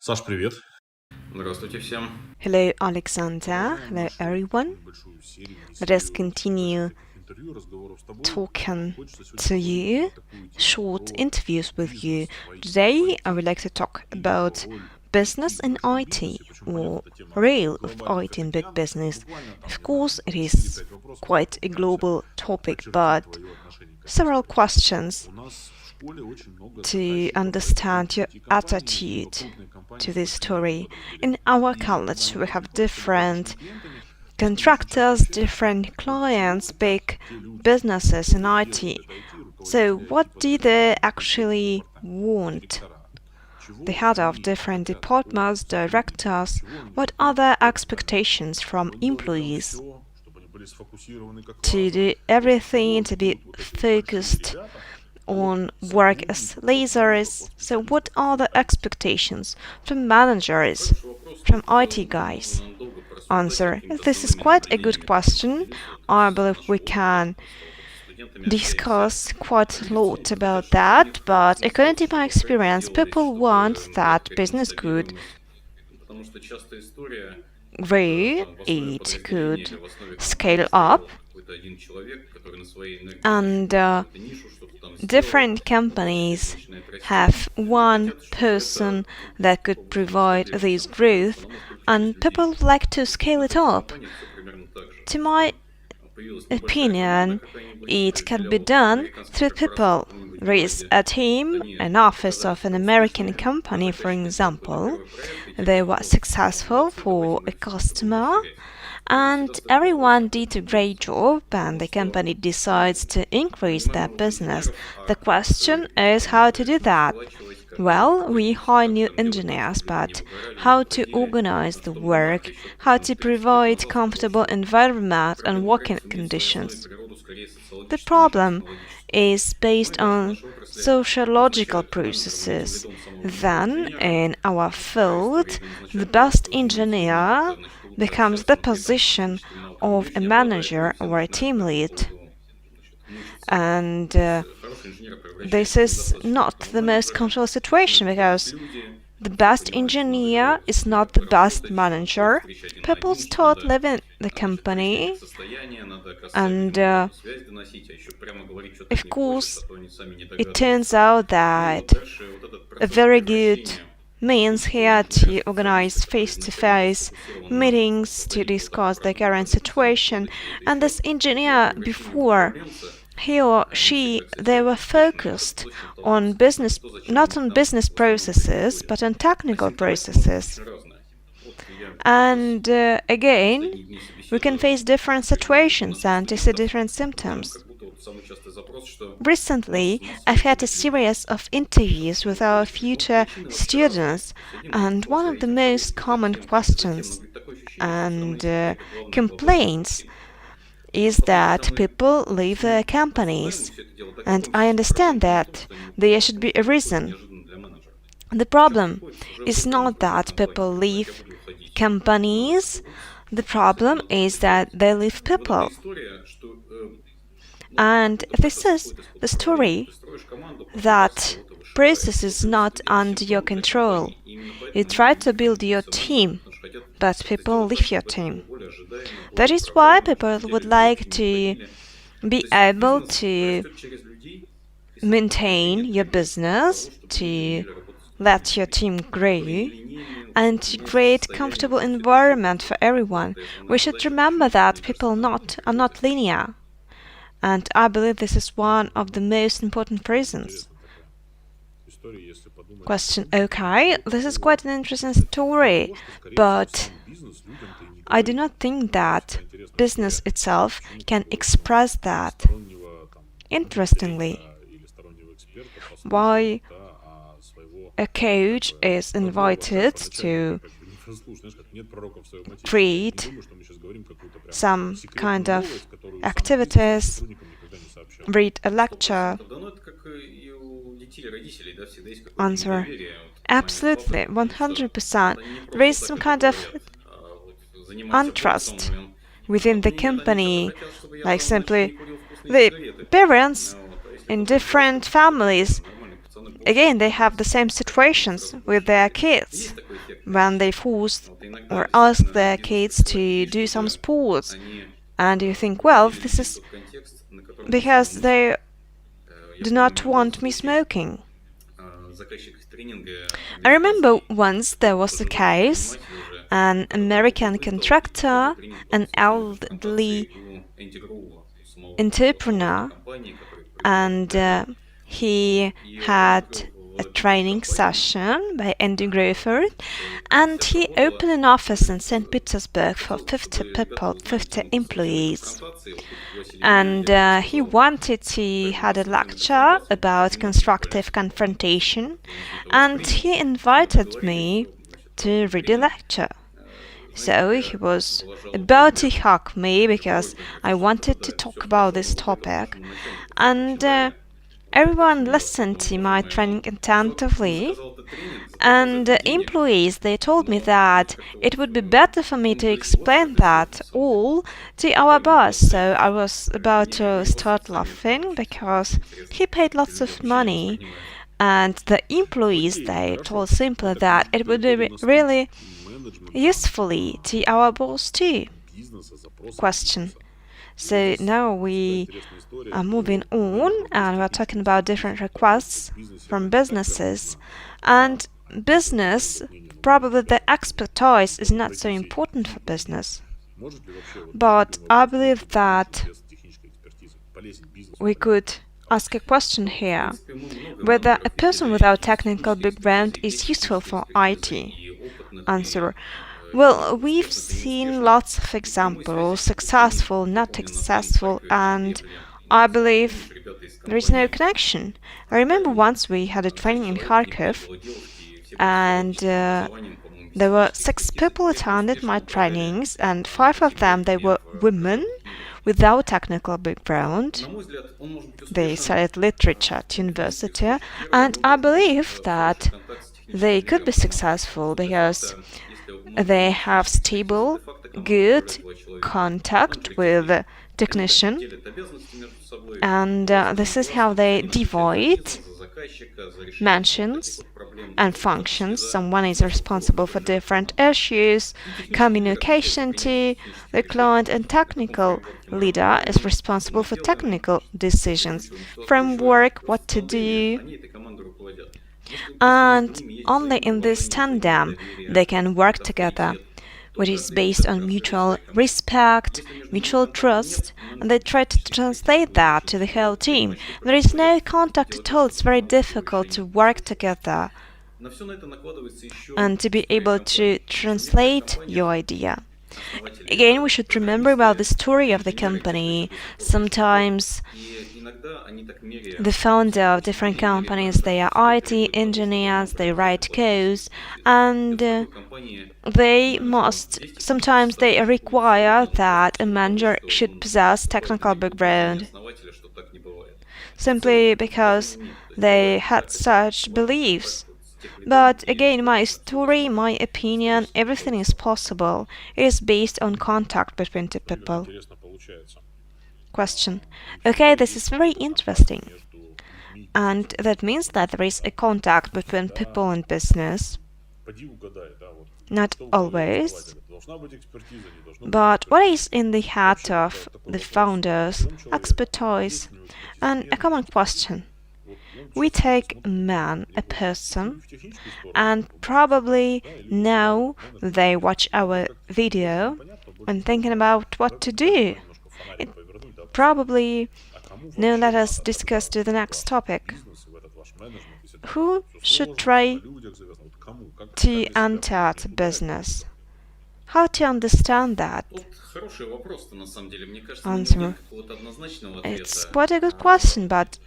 Саш, привет. Здравствуйте всем. Hello, Alexander. Hello, everyone. Let us continue talking to you, short interviews with you. Today, I would like to talk about business in IT, or role of IT in big business. Of course, it is quite a global topic, but several questions to understand your attitude to this story. In our college, we have different contractors, different clients, big businesses in IT. So, what do they actually want? The head of different departments, directors, what are their expectations from employees? To do everything, to be focused on work as lasers. So what are the expectations from managers, from IT guys? Answer. This is quite a good question. I believe we can discuss quite a lot about that, but according to my experience, people want that business could grow, it could scale up, and different companies have one person that could provide this growth, and people like to scale it up. To my opinion, it can be done through people. There is a team, an office of an American company, for example. They were successful for a customer, and everyone did a great job, and the company decides to increase their business. The question is how to do that. Well, we hire new engineers, but how to organize the work, how to provide comfortable environment and working conditions. The problem is based on sociological processes. Then, in our field, the best engineer becomes the position of a manager or a team lead. And this is not the most comfortable situation because the best engineer is not the best manager. People start leaving the company, and of course, it turns out that a very good means here to organize face-to-face meetings to discuss the current situation, and this engineer before he or she they were focused on business, not on business processes but on technical processes. And again, we can face different situations and to see different symptoms. Recently, I've had a series of interviews with our future students, and one of the most common questions and complaints is that people leave their companies. And I understand that there should be a reason. The problem is not that people leave companies, the problem is that they leave people. And this is the story that process is not under your control. You try to build your team, but people leave your team. That is why people would like to be able to maintain your business, to let your team grow, and to create comfortable environment for everyone. We should remember that people are not linear. And I believe this is one of the most important reasons. Question. Okay, this is quite an interesting story, but I do not think that business itself can express that. Interestingly, why a coach is invited to create some kind of activities, read a lecture. Answer. Absolutely, 100%. There is some kind of untrust within the company, like simply the parents in different families. Again, they have the same situations with their kids. when they force or ask their kids to do some sports. And you think, well, this is because they do not want me smoking. I remember once there was a case, an American contractor, an elderly entrepreneur, and he had a training session by Andy Groford, and he opened an office in St. Petersburg for 50 people, 50 employees. And he had a lecture about constructive confrontation, and he invited me to read a lecture. So he was about to hug me because I wanted to talk about this topic, and everyone listened to my training attentively, and the employees, they told me that it would be better for me to explain that all to our boss. So I was about to start laughing because he paid lots of money, and the employees, they told simply that it would be really usefully to our boss too. Question. So now we are moving on, and we're talking about different requests from businesses. And business, probably the expertise is not so important for business. But I believe that we could ask a question here, whether a person without technical background is useful for IT. Answer. Well, we've seen lots of examples, successful, not successful, and I believe there is no connection. I remember once we had a training in Kharkiv, and there were 6 people attended my trainings, and 5 of them, they were women without technical background. They studied literature at university, and I believe that they could be successful because they have stable, good contact with the technician, and this is how they divide mentions and functions. Someone is responsible for different issues, communication to the client, and technical leader is responsible for technical decisions, framework, what to do. And only in this tandem they can work together, which is based on mutual respect, mutual trust, and they try to translate that to the whole team. There is no contact at all, it's very difficult to work together and to be able to translate your idea. Again, we should remember about the story of the company. Sometimes the founder of different companies, they are IT engineers, they write codes, and sometimes they require that a manager should possess technical background, simply because they had such beliefs. But again, my story, my opinion, everything is possible. It is based on contact between two people. Question. Okay, this is very interesting. And that means that there is a contact between people and business. Not always. But what is in the heart of the founders? Expertise. And a common question. We take a man, a person, and probably now they watch our video and thinking about what to do. Probably now let us discuss to the next topic. Who should try to enter the business? How to understand that? Answer. It's quite a good question, but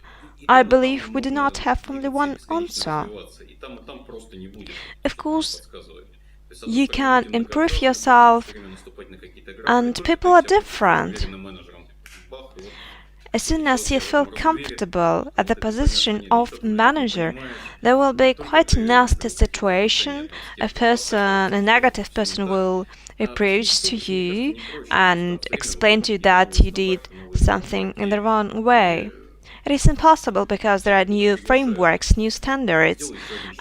I believe we do not have only one answer. Of course, you can improve yourself, and people are different. As soon as you feel comfortable at the position of manager, there will be quite a nasty situation. A negative person will approach to you and explain to you that you did something in the wrong way. It is impossible because there are new frameworks, new standards,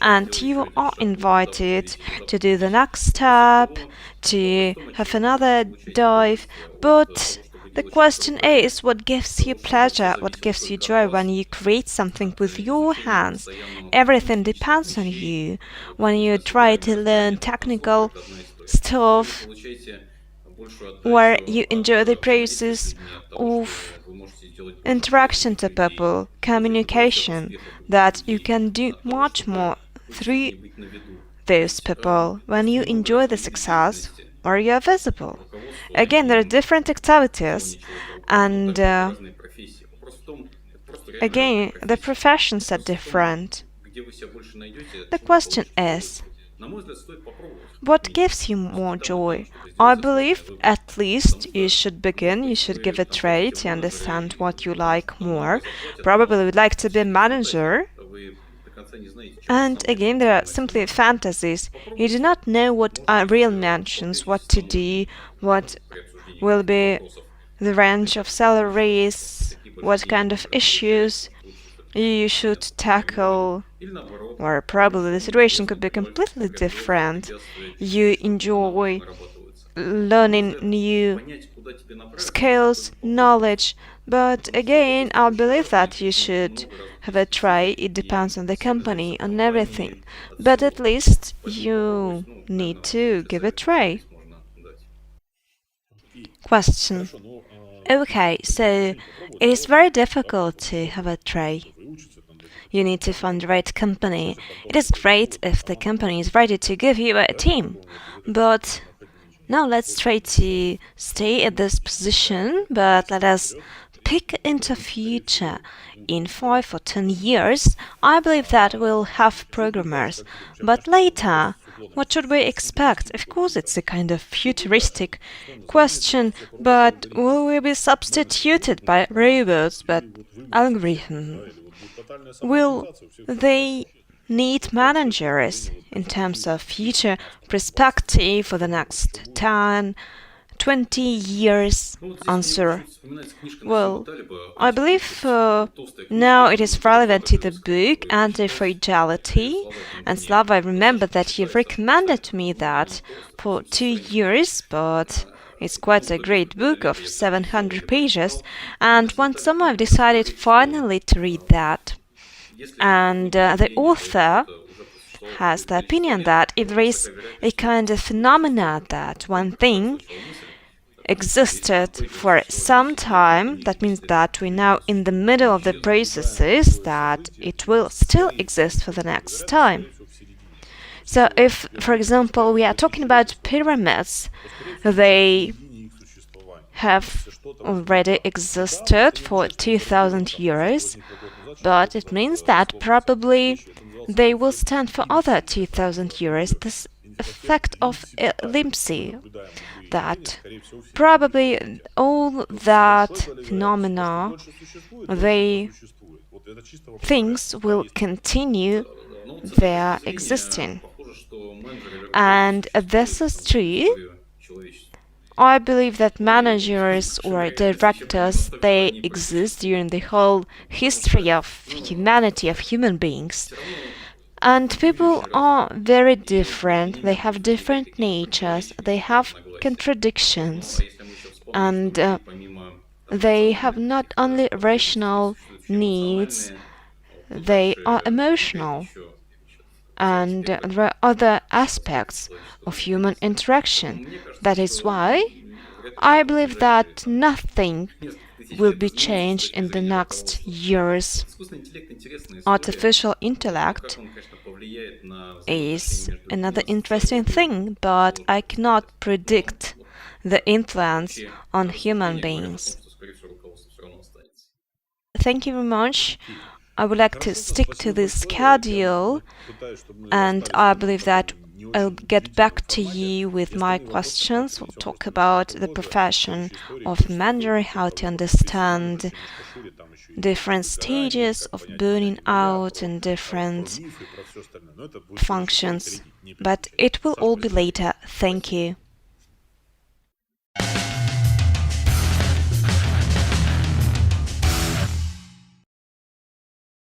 and you are invited to do the next step, to have another dive. But the question is, what gives you pleasure, what gives you joy when you create something with your hands? Everything depends on you. When you try to learn technical stuff, where you enjoy the process of interaction to people, communication, that you can do much more through those people when you enjoy the success or you are visible. Again, there are different activities, and again, the professions are different. The question is, what gives you more joy? I believe at least you should begin, you should give it a try to understand what you like more. Probably would like to be a manager. And again, there are simply fantasies. You do not know what are real mansions, what to do, what will be the range of salaries, what kind of issues you should tackle, or probably the situation could be completely different. You enjoy learning new skills, knowledge, but again, I believe that you should have a try. It depends on the company, on everything, but at least you need to give a try. Question. Okay, so it is very difficult to have a try. You need to find the right company. It is great if the company is ready to give you a team, but now let's try to stay at this position, but let us peek into future. In 5 or 10 years, I believe that we'll have programmers, but later, what should we expect? Of course, it's a kind of futuristic question, but will we be substituted by robots, by algorithms? Will they need managers in terms of future perspective for the next 10, 20 years? Answer. Well, I believe now it is relevant to the book Anti-Fragility, and Slava, I remember that you recommended me that for 2 years, but it's quite a great book of 700 pages, and one summer I've decided finally to read that. And the author has the opinion that if there is a kind of phenomena that one thing existed for some time, that means that we're now in the middle of the processes, that it will still exist for the next time. So if, for example, we are talking about pyramids, they have already existed for 2000 years, but it means that probably they will stand for other 2000 years. This effect of ellipse, that probably all that phenomena, things will continue their existing. And this is true. I believe that managers or directors, they exist during the whole history of humanity, of human beings. And people are very different, they have different natures, they have contradictions, and they have not only rational needs, they are emotional. And there are other aspects of human interaction. That is why I believe that nothing will be changed in the next years. Artificial intellect is another interesting thing, but I cannot predict the influence on human beings. Thank you very much. I would like to stick to this schedule, and I believe that I'll get back to you with my questions. We'll talk about the profession of manager, how to understand different stages of burning out and different functions. But it will all be later. Thank you.